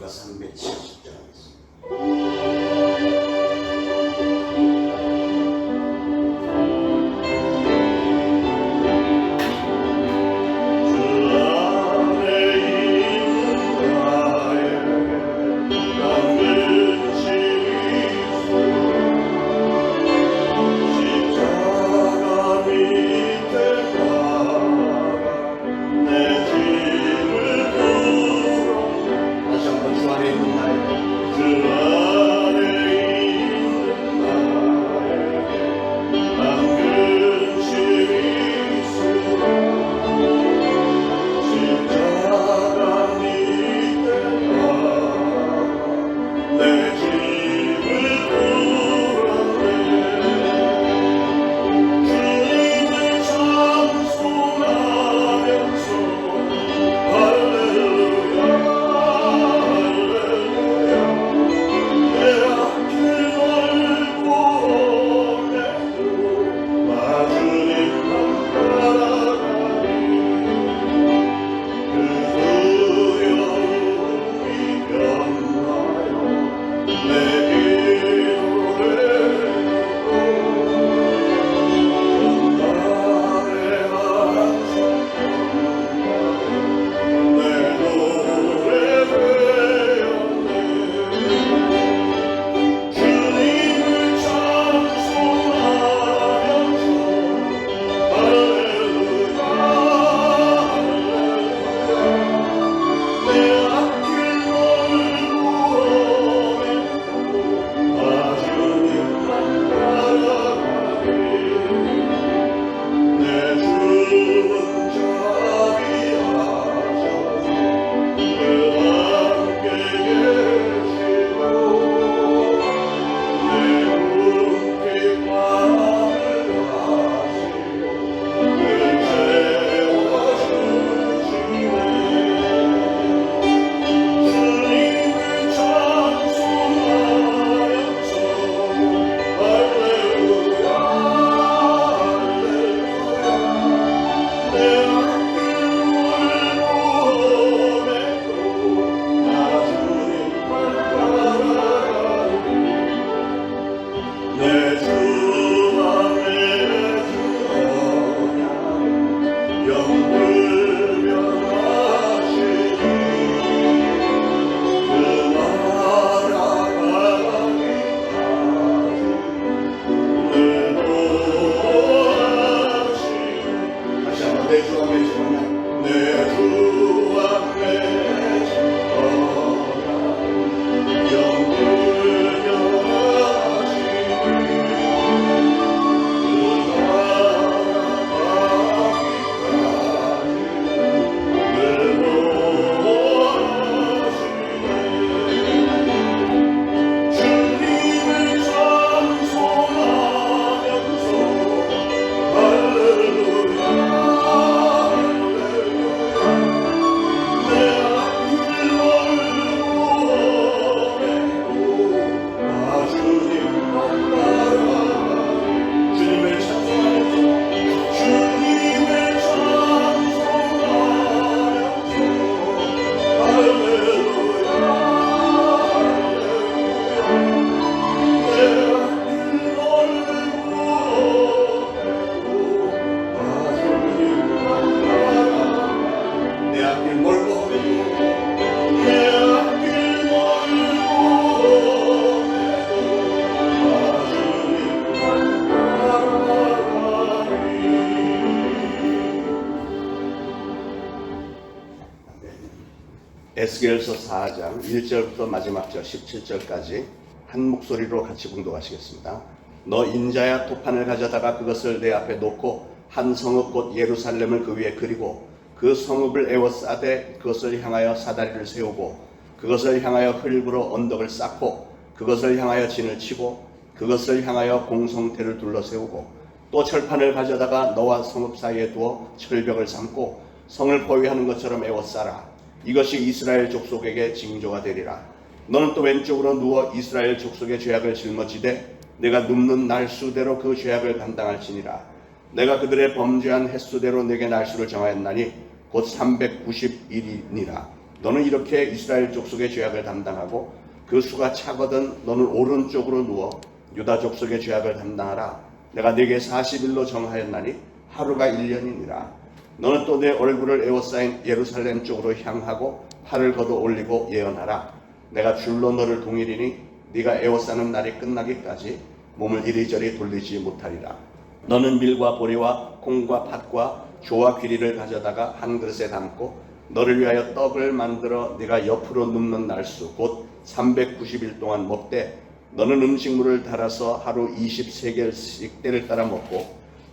찬송가 370장 하겠습니다. 에스겔서 4장 1절부터 마지막 절 17절까지 한 목소리로 같이 봉독하시겠습니다. 너 인자야, 도판을 가져다가 그것을 내 앞에 놓고 한 성읍 곧 예루살렘을 그 위에 그리고 그 성읍을 에워싸되 그것을 향하여 사다리를 세우고 그것을 향하여 흙으로 언덕을 쌓고 그것을 향하여 진을 치고 그것을 향하여 공성태를 둘러세우고 또 철판을 가져다가 너와 성읍 사이에 두어 철벽을 삼고 성을 포위하는 것처럼 에워싸라. 이것이 이스라엘 족속에게 징조가 되리라. 너는 또 왼쪽으로 누워 이스라엘 족속의 죄악을 짊어지되 내가 눕는 날수대로 그 죄악을 감당할지니라. 내가 그들의 범죄한 횟수대로 내게 날수를 정하였나니 곧 390일이니라. 너는 이렇게 이스라엘 족속의 죄악을 담당하고 그 수가 차거든 너는 오른쪽으로 누워 유다 족속의 죄악을 담당하라. 내가 네게 40일로 정하였나니 하루가 1년이니라. 너는 또 내 얼굴을 에워싸인 예루살렘 쪽으로 향하고 팔을 걷어 올리고 예언하라. 내가 줄로 너를 동일이니 네가 에워싸는 날이 끝나기까지 몸을 이리저리 돌리지 못하리라. 너는 밀과 보리와 콩과 팥과 조와 귀리를 가져다가 한 그릇에 담고 너를 위하여 떡을 만들어 네가 옆으로 눕는 날수 곧 390일 동안 먹되 너는 음식물을 달아서 하루 23개씩 때를 따라 먹고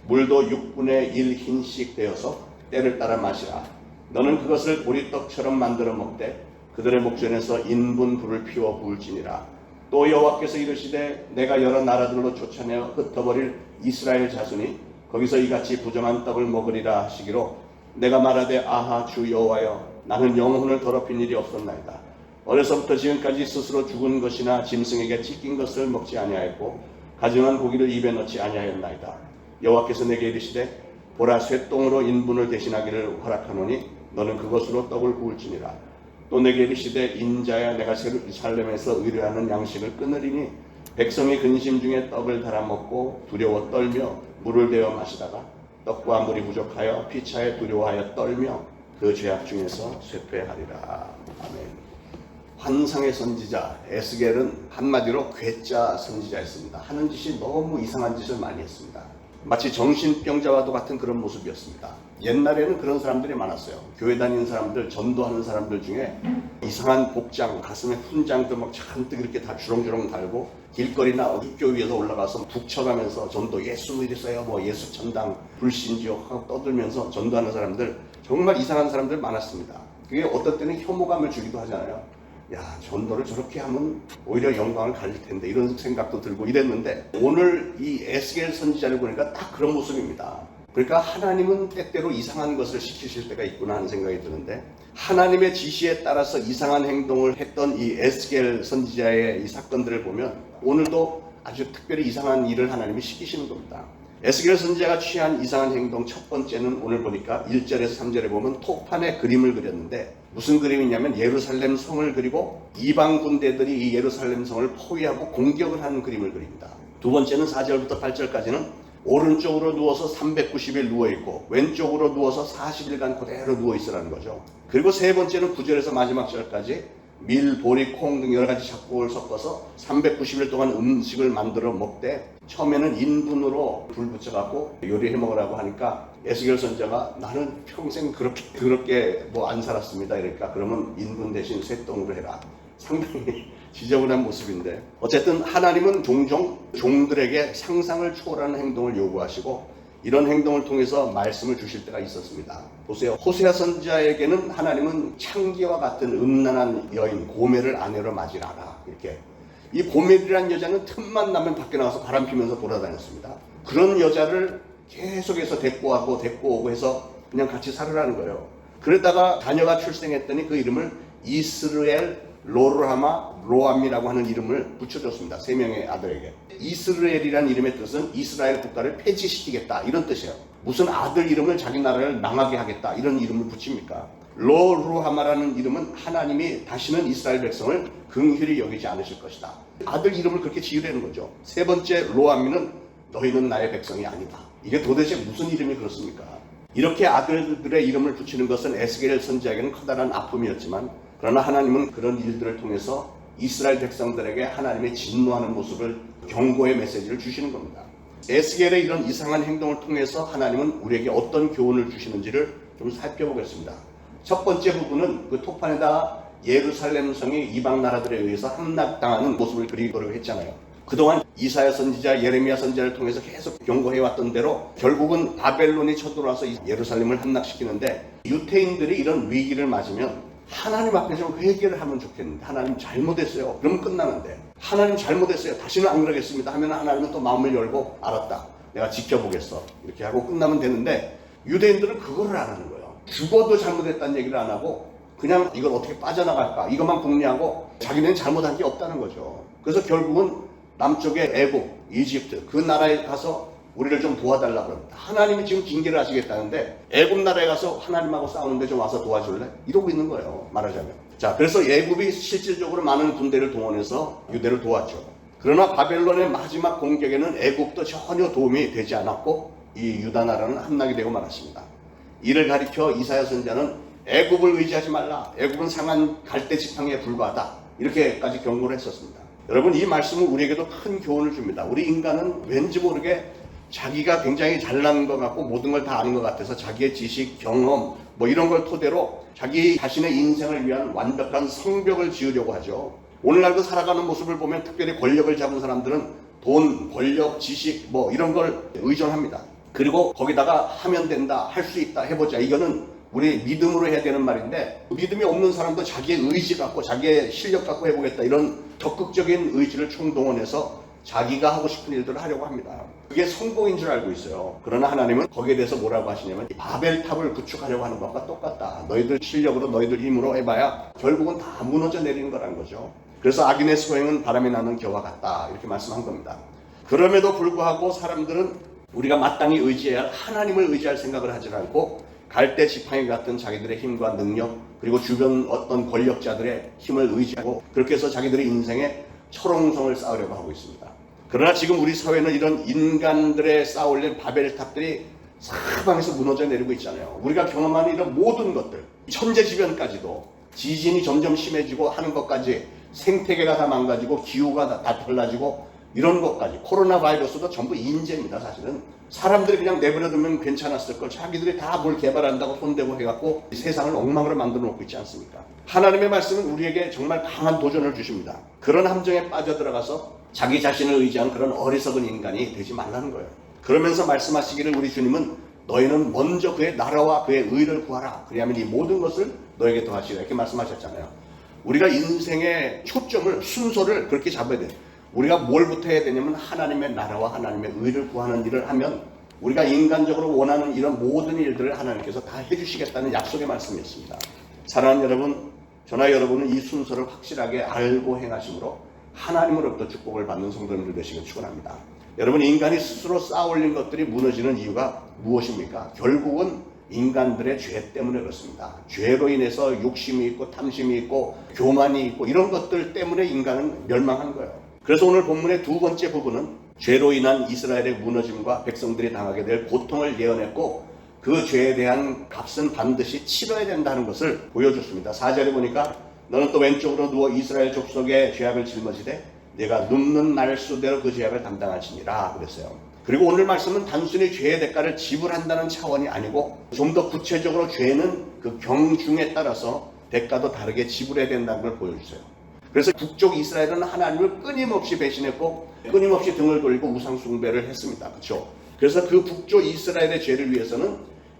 물도 6분의 1 흰씩 되어서 때를 따라 마시라. 너는 그것을 보리떡처럼 만들어 먹되 그들의 목전에서 인분 불을 피워 부을지니라. 또 여호와께서 이르시되 내가 여러 나라들로 쫓아내어 흩어버릴 이스라엘 자손이 거기서 이같이 부정한 떡을 먹으리라 하시기로 내가 말하되 아하 주 여호와여 나는 영혼을 더럽힌 일이 없었나이다. 어려서부터 지금까지 스스로 죽은 것이나 짐승에게 찢긴 것을 먹지 아니하였고 가증한 고기를 입에 넣지 아니하였나이다. 여호와께서 내게 이르시되 보라 쇠똥으로 인분을 대신하기를 허락하노니 너는 그것으로 떡을 구울지니라. 또 내게 이르시되 인자야 내가 예루살렘에서 의뢰하는 양식을 끊으리니 백성이 근심 중에 떡을 달아 먹고 두려워 떨며 물을 데워 마시다가 떡과 물이 부족하여 피차에 두려워하여 떨며 그 죄악 중에서 쇠퇴하리라. 아멘. 환상의 선지자 에스겔은 한마디로 괴짜 선지자였습니다. 하는 짓이 너무 이상한 짓을 많이 했습니다. 마치 정신병자와도 같은 그런 모습이었습니다. 옛날에는 그런 사람들이 많았어요. 교회 다니는 사람들, 전도하는 사람들 중에 이상한 복장, 가슴에 훈장들 막 잔뜩 이렇게 다 주렁주렁 달고 길거리나 학교 위에서 올라가서 북 쳐가면서 전도 예수 이랬어요. 뭐 예수 천당 불신지옥 하고 떠들면서 전도하는 사람들, 정말 이상한 사람들 많았습니다. 그게 어떤 때는 혐오감을 주기도 하잖아요. 야, 전도를 저렇게 하면 오히려 영광을 가질 텐데 이런 생각도 들고 이랬는데 오늘 이 에스겔 선지자를 보니까 딱 그런 모습입니다. 그러니까 하나님은 때때로 이상한 것을 시키실 때가 있구나 하는 생각이 드는데 하나님의 지시에 따라서 이상한 행동을 했던 이 에스겔 선지자의 이 사건들을 보면 오늘도 아주 특별히 이상한 일을 하나님이 시키시는 겁니다. 에스겔 선지자가 취한 이상한 행동 첫 번째는 오늘 보니까 1절에서 3절에 보면 토판에 그림을 그렸는데 무슨 그림이냐면 예루살렘 성을 그리고 이방 군대들이 이 예루살렘 성을 포위하고 공격을 하는 그림을 그립니다. 두 번째는 4절부터 8절까지는 오른쪽으로 누워서 390일 누워있고 왼쪽으로 누워서 40일간 그대로 누워있으라는 거죠. 그리고 세 번째는 9절에서 마지막 절까지 밀, 보리, 콩 등 여러 가지 작곡을 섞어서 390일 동안 음식을 만들어 먹되 처음에는 인분으로 불 붙여갖고 요리해 먹으라고 하니까 에스겔 선지자가 나는 평생 그렇게 뭐 안 살았습니다. 이러니까 그러면 인분 대신 쇠똥으로 해라. 상당히 지저분한 모습인데 어쨌든 하나님은 종종 종들에게 상상을 초월하는 행동을 요구하시고 이런 행동을 통해서 말씀을 주실 때가 있었습니다. 보세요. 호세아 선지자에게는 하나님은 창기와 같은 음란한 여인 고멜을 아내로 맞이하라. 이렇게 이 고멜이라는 여자는 틈만 나면 밖에 나가서 바람 피면서 돌아다녔습니다. 그런 여자를 계속해서 데리고 오고 해서 그냥 같이 살으라는 거예요. 그러다가 자녀가 출생했더니 그 이름을 이스르엘 로함이라고 하는 이름을 붙여줬습니다. 세 명의 아들에게. 이스라엘이라는 이름의 뜻은 이스라엘 국가를 폐지시키겠다 이런 뜻이에요. 무슨 아들 이름을 자기 나라를 망하게 하겠다 이런 이름을 붙입니까? 로루하마라는 이름은 하나님이 다시는 이스라엘 백성을 긍휼히 여기지 않으실 것이다. 아들 이름을 그렇게 지으려는 거죠. 세 번째 로함이는 너희는 나의 백성이 아니다. 이게 도대체 무슨 이름이 그렇습니까? 이렇게 아들들의 이름을 붙이는 것은 에스겔 선지자에게는 커다란 아픔이었지만 그러나 하나님은 그런 일들을 통해서 이스라엘 백성들에게 하나님의 진노하는 모습을 경고의 메시지를 주시는 겁니다. 에스겔의 이런 이상한 행동을 통해서 하나님은 우리에게 어떤 교훈을 주시는지를 좀 살펴보겠습니다. 첫 번째 부분은 그 토판에다가 예루살렘 성이 이방 나라들에 의해서 함락당하는 모습을 그리도록 했잖아요. 그동안 이사야 선지자, 예레미야 선지자를 통해서 계속 경고해왔던 대로 결국은 바벨론이 쳐들어와서 예루살렘을 함락시키는데 유태인들이 이런 위기를 맞으면 하나님 앞에서 회개를 하면 좋겠는데 하나님 잘못했어요. 그러면 끝나는데 하나님 잘못했어요. 다시는 안 그러겠습니다 하면 하나님은 또 마음을 열고 알았다. 내가 지켜보겠어. 이렇게 하고 끝나면 되는데 유대인들은 그거를 안 하는 거예요. 죽어도 잘못했다는 얘기를 안 하고 그냥 이걸 어떻게 빠져나갈까 이것만 궁리하고 자기네는 잘못한 게 없다는 거죠. 그래서 결국은 남쪽의 애국, 이집트 그 나라에 가서 우리를 좀 도와달라고 그럽니다. 하나님이 지금 징계를 하시겠다는데 애굽 나라에 가서 하나님하고 싸우는데 좀 와서 도와줄래? 이러고 있는 거예요, 말하자면. 자, 그래서 애굽이 실질적으로 많은 군대를 동원해서 유대를 도왔죠. 그러나 바벨론의 마지막 공격에는 애굽도 전혀 도움이 되지 않았고 이 유다 나라는 함락이 되고 말았습니다. 이를 가리켜 이사야 선지자는 애굽을 의지하지 말라. 애굽은 상한 갈대 지팡이에 불과하다. 이렇게까지 경고를 했었습니다. 여러분, 이 말씀은 우리에게도 큰 교훈을 줍니다. 우리 인간은 왠지 모르게 자기가 굉장히 잘난 것 같고 모든 걸 다 아는 것 같아서 자기의 지식, 경험 뭐 이런 걸 토대로 자기 자신의 인생을 위한 완벽한 성벽을 지으려고 하죠. 오늘날도 살아가는 모습을 보면 특별히 권력을 잡은 사람들은 돈, 권력, 지식 뭐 이런 걸 의존합니다. 그리고 거기다가 하면 된다, 할 수 있다, 해보자. 이거는 우리 믿음으로 해야 되는 말인데 믿음이 없는 사람도 자기의 의지 갖고 자기의 실력 갖고 해보겠다 이런 적극적인 의지를 총동원해서 자기가 하고 싶은 일들을 하려고 합니다. 그게 성공인 줄 알고 있어요. 그러나 하나님은 거기에 대해서 뭐라고 하시냐면 바벨탑을 구축하려고 하는 것과 똑같다. 너희들 실력으로 너희들 힘으로 해봐야 결국은 다 무너져 내리는 거라는 거죠. 그래서 악인의 소행은 바람이 나는 겨와 같다 이렇게 말씀한 겁니다. 그럼에도 불구하고 사람들은 우리가 마땅히 의지해야 할 하나님을 의지할 생각을 하지 않고 갈대 지팡이 같은 자기들의 힘과 능력 그리고 주변 어떤 권력자들의 힘을 의지하고 그렇게 해서 자기들의 인생에 철옹성을 쌓으려고 하고 있습니다. 그러나 지금 우리 사회는 이런 인간들의 쌓아올린 바벨탑들이 사방에서 무너져 내리고 있잖아요. 우리가 경험하는 이런 모든 것들, 천재지변까지도 지진이 점점 심해지고 하는 것까지 생태계가 다 망가지고 기후가 다 달라지고 이런 것까지 코로나 바이러스도 전부 인재입니다. 사실은 사람들이 그냥 내버려두면 괜찮았을 걸 자기들이 다 뭘 개발한다고 손대고 해갖고 세상을 엉망으로 만들어 놓고 있지 않습니까? 하나님의 말씀은 우리에게 정말 강한 도전을 주십니다. 그런 함정에 빠져들어가서 자기 자신을 의지한 그런 어리석은 인간이 되지 말라는 거예요. 그러면서 말씀하시기를 우리 주님은 너희는 먼저 그의 나라와 그의 의를 구하라. 그리하면 이 모든 것을 너에게 더하시라. 이렇게 말씀하셨잖아요. 우리가 인생의 초점을 순서를 그렇게 잡아야 돼요. 우리가 뭘부터 해야 되냐면 하나님의 나라와 하나님의 의를 구하는 일을 하면 우리가 인간적으로 원하는 이런 모든 일들을 하나님께서 다 해주시겠다는 약속의 말씀이었습니다. 사랑하는 여러분, 저나 여러분은 이 순서를 확실하게 알고 행하심으로 하나님으로부터 축복을 받는 성도님들 되시길 축원합니다. 여러분, 인간이 스스로 쌓아올린 것들이 무너지는 이유가 무엇입니까? 결국은 인간들의 죄 때문에 그렇습니다. 죄로 인해서 욕심이 있고 탐심이 있고 교만이 있고 이런 것들 때문에 인간은 멸망한 거예요. 그래서 오늘 본문의 두 번째 부분은 죄로 인한 이스라엘의 무너짐과 백성들이 당하게 될 고통을 예언했고 그 죄에 대한 값은 반드시 치러야 된다는 것을 보여줬습니다. 4절에 보니까 너는 또 왼쪽으로 누워 이스라엘 족속의 죄악을 짊어지되 내가 눕는 날수대로 그 죄악을 담당하시니라 그랬어요. 그리고 오늘 말씀은 단순히 죄의 대가를 지불한다는 차원이 아니고 좀 더 구체적으로 죄는 그 경중에 따라서 대가도 다르게 지불해야 된다는 걸 보여주세요. 그래서 북쪽 이스라엘은 하나님을 끊임없이 배신했고 끊임없이 등을 돌리고 우상 숭배를 했습니다. 그렇죠? 그래서 그 북쪽 이스라엘의 죄를 위해서는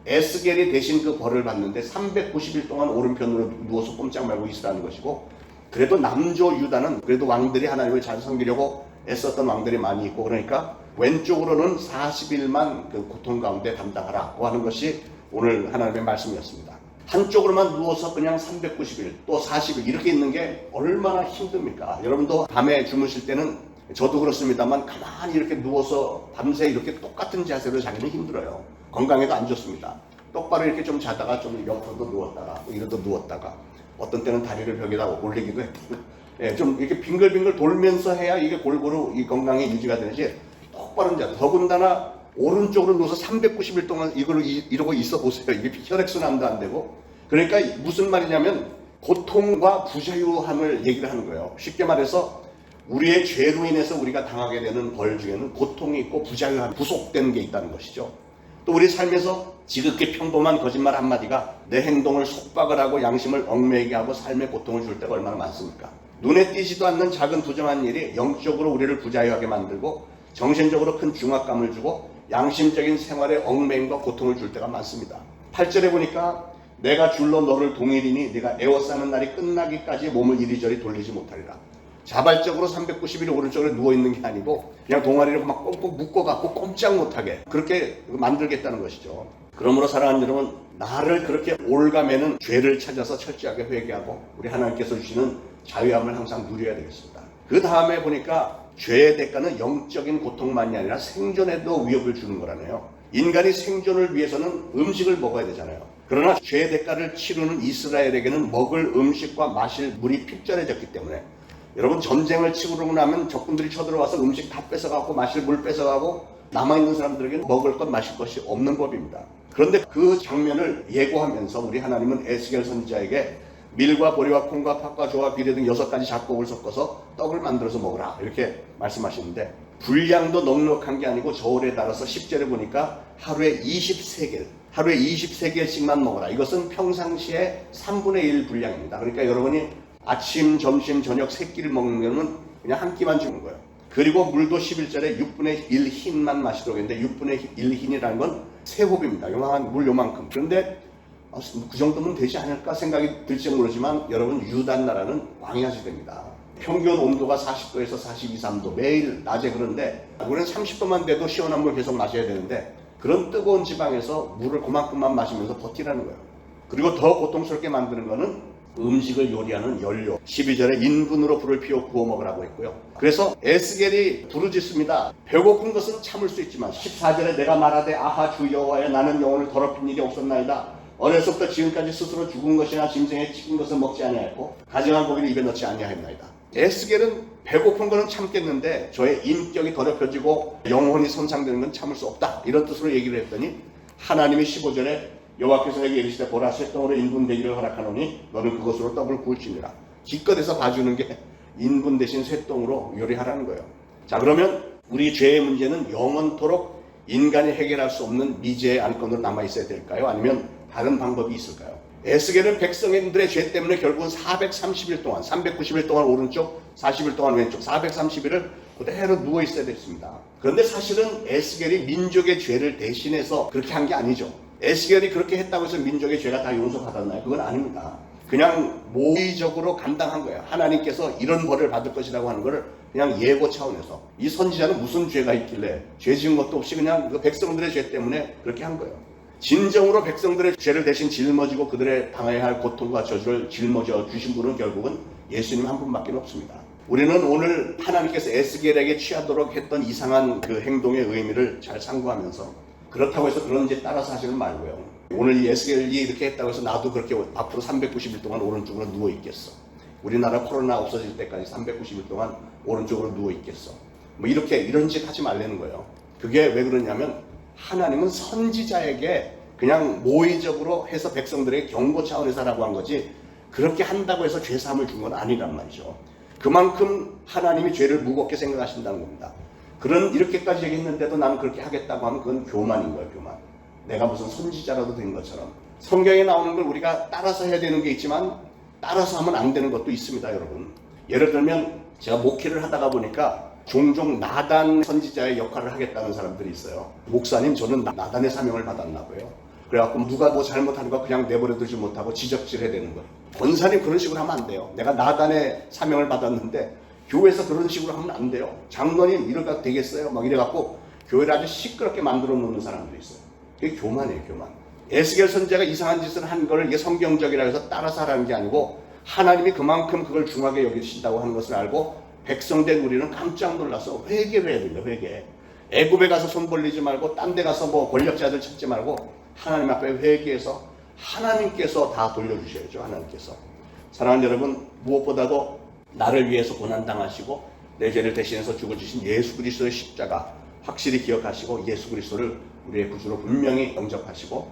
에스겔이 대신 그 벌을 받는데 390일 동안 오른편으로 누워서 꼼짝 말고 있으라는 것이고 그래도 남조 유다는 그래도 왕들이 하나님을 잘 섬기려고 애썼던 왕들이 많이 있고 그러니까 왼쪽으로는 40일만 그 고통 가운데 담당하라고 하는 것이 오늘 하나님의 말씀이었습니다. 한쪽으로만 누워서 그냥 390일 또 40일 이렇게 있는 게 얼마나 힘듭니까? 여러분도 밤에 주무실 때는 저도 그렇습니다만 가만히 이렇게 누워서 밤새 이렇게 똑같은 자세로 자기는 힘들어요. 건강에도 안 좋습니다. 똑바로 이렇게 좀 자다가 좀 옆으로도 누웠다가 이러도 누웠다가 어떤 때는 다리를 벽에다 올리기도 했고 예, 좀 이렇게 빙글빙글 돌면서 해야 이게 골고루 이 건강이 유지가 되지 똑바른 자세. 더군다나 오른쪽으로 누워서 390일 동안 이러고 있어 보세요. 이게 혈액순환도 안 되고. 그러니까 무슨 말이냐면 고통과 부자유함을 얘기를 하는 거예요. 쉽게 말해서 우리의 죄로 인해서 우리가 당하게 되는 벌 중에는 고통이 있고 부자유함, 부속된 게 있다는 것이죠. 또 우리 삶에서 지극히 평범한 거짓말 한마디가 내 행동을 속박을 하고 양심을 얽매이게 하고 삶의 고통을 줄 때가 얼마나 많습니까? 눈에 띄지도 않는 작은 부정한 일이 영적으로 우리를 부자유하게 만들고 정신적으로 큰 중압감을 주고 양심적인 생활에 얽매임과 고통을 줄 때가 많습니다. 8절에 보니까 내가 줄로 너를 동일이니 네가 에워싸는 날이 끝나기까지 몸을 이리저리 돌리지 못하리라. 자발적으로 390일 오른쪽으로 누워있는 게 아니고 그냥 동아리를 막 꽁꽁 묶어갖고 꼼짝 못하게 그렇게 만들겠다는 것이죠. 그러므로 사랑하는 여러분, 나를 그렇게 올가매는 죄를 찾아서 철저하게 회개하고 우리 하나님께서 주시는 자유함을 항상 누려야 되겠습니다. 그 다음에 보니까 죄의 대가는 영적인 고통만이 아니라 생존에도 위협을 주는 거라네요. 인간이 생존을 위해서는 음식을 먹어야 되잖아요. 그러나 죄의 대가를 치르는 이스라엘에게는 먹을 음식과 마실 물이 필전해졌기 때문에, 여러분, 전쟁을 치르고 나면 적군들이 쳐들어와서 음식 다 뺏어가고 마실 물 뺏어가고 남아있는 사람들에게는 먹을 것 마실 것이 없는 법입니다. 그런데 그 장면을 예고하면서 우리 하나님은 에스겔 선지자에게 밀과 보리와 콩과 팥과 조와 비례 등 6가지 작곡을 섞어서 떡을 만들어서 먹으라 이렇게 말씀하시는데, 분량도 넉넉한 게 아니고 저울에 따라서 10절에 보니까 하루에 23개씩만 먹어라. 이것은 평상시에 3분의 1 분량입니다. 그러니까 여러분이 아침, 점심, 저녁 3끼를 먹는 거는 그냥 한 끼만 주는 거예요. 그리고 물도 11절에 6분의 1 흰만 마시도록 했는데, 6분의 1 흰이라는 건 세 호비입니다. 요만한 물 요만큼. 그런데 그 정도면 되지 않을까 생각이 들지 모르지만, 여러분, 유다 나라는 광야 시대입니다. 평균 온도가 40도에서 42, 3도 매일 낮에. 그런데 우리는 30도만 돼도 시원한 물 계속 마셔야 되는데, 그런 뜨거운 지방에서 물을 그만큼만 마시면서 버티라는 거예요. 그리고 더 고통스럽게 만드는 거는 음식을 요리하는 연료. 12절에 인분으로 불을 피워 구워 먹으라고 했고요. 그래서 에스겔이 부르짖습니다. 배고픈 것은 참을 수 있지만, 14절에 내가 말하되 아하 주 여호와여, 나는 영혼을 더럽힌 일이 없었나이다. 어려서부터 지금까지 스스로 죽은 것이나 짐승에 찍힌 것을 먹지 아니하였고 가증한 고기를 입에 넣지 아니하였나이다. 에스겔은 배고픈 것은 참겠는데 저의 인격이 더럽혀지고 영혼이 손상되는 건 참을 수 없다, 이런 뜻으로 얘기를 했더니, 하나님이 15절에 여호와께서 내게 이르시되 보라, 쇠똥으로 인분되기를 허락하노니 너는 그것으로 떡을 구울지니라. 기껏해서 봐주는 게 인분 대신 쇠똥으로 요리하라는 거예요. 자, 그러면 우리 죄의 문제는 영원토록 인간이 해결할 수 없는 미제의 안건으로 남아있어야 될까요? 아니면 다른 방법이 있을까요? 에스겔은 백성들의 죄 때문에 결국은 430일 동안, 390일 동안 오른쪽, 40일 동안 왼쪽, 430일을 그대로 누워있어야 됐습니다. 그런데 사실은 에스겔이 민족의 죄를 대신해서 그렇게 한 게 아니죠. 에스겔이 그렇게 했다고 해서 민족의 죄가 다 용서받았나요? 그건 아닙니다. 그냥 모의적으로 감당한 거예요. 하나님께서 이런 벌을 받을 것이라고 하는 걸 그냥 예고 차원에서. 이 선지자는 무슨 죄가 있길래 죄 지은 것도 없이 그냥 그 백성들의 죄 때문에 그렇게 한 거예요. 진정으로 백성들의 죄를 대신 짊어지고 그들의 당해야 할 고통과 저주를 짊어져 주신 분은 결국은 예수님 한 분밖에 없습니다. 우리는 오늘 하나님께서 에스겔에게 취하도록 했던 이상한 그 행동의 의미를 잘 상고하면서, 그렇다고 해서 그런 이제 따라서 하시는 말고요. 오늘 이 에스겔이 이렇게 했다고 해서 나도 그렇게 앞으로 390일 동안 오른쪽으로 누워 있겠어. 우리나라 코로나 없어질 때까지 390일 동안 오른쪽으로 누워 있겠어. 뭐 이런 짓 하지 말라는 거예요. 그게 왜 그러냐면, 하나님은 선지자에게 그냥 모의적으로 해서 백성들에게 경고 차원에서 하라고 한 거지, 그렇게 한다고 해서 죄사함을 준 건 아니란 말이죠. 그만큼 하나님이 죄를 무겁게 생각하신다는 겁니다. 이렇게까지 얘기했는데도 나는 그렇게 하겠다고 하면 그건 교만인 거예요, 교만. 내가 무슨 선지자라도 된 것처럼. 성경에 나오는 걸 우리가 따라서 해야 되는 게 있지만, 따라서 하면 안 되는 것도 있습니다, 여러분. 예를 들면 제가 목회를 하다가 보니까 종종 나단 선지자의 역할을 하겠다는 사람들이 있어요. 목사님, 저는 나단의 사명을 받았나 봐요. 그래갖고 누가 뭐 잘못하는 거 그냥 내버려두지 못하고 지적질해야 되는 거예요. 권사님, 그런 식으로 하면 안 돼요. 내가 나단의 사명을 받았는데 교회에서 그런 식으로 하면 안 돼요. 장로님, 이러다 되겠어요? 막 이래갖고 교회를 아주 시끄럽게 만들어 놓는 사람들이 있어요. 그게 교만이에요, 교만. 에스겔 선지자가 이상한 짓을 한 걸 이게 성경적이라 해서 따라서 하라는 게 아니고, 하나님이 그만큼 그걸 중하게 여기신다고 하는 것을 알고 백성된 우리는 깜짝 놀라서 회개를 해야 됩니다. 회개. 애굽에 가서 손 벌리지 말고, 딴 데 가서 뭐 권력자들 찾지 말고 하나님 앞에 회개해서 하나님께서 다 돌려주셔야죠. 하나님께서. 사랑하는 여러분, 무엇보다도 나를 위해서 고난당하시고 내 죄를 대신해서 죽어주신 예수 그리스도의 십자가 확실히 기억하시고, 예수 그리스도를 우리의 구주로 분명히 영접하시고,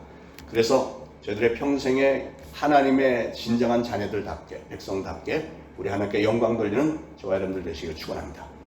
그래서 저희들의 평생에 하나님의 진정한 자녀들답게, 백성답게 우리 하나님께 영광 돌리는 저와 여러분들 되시길 축원합니다.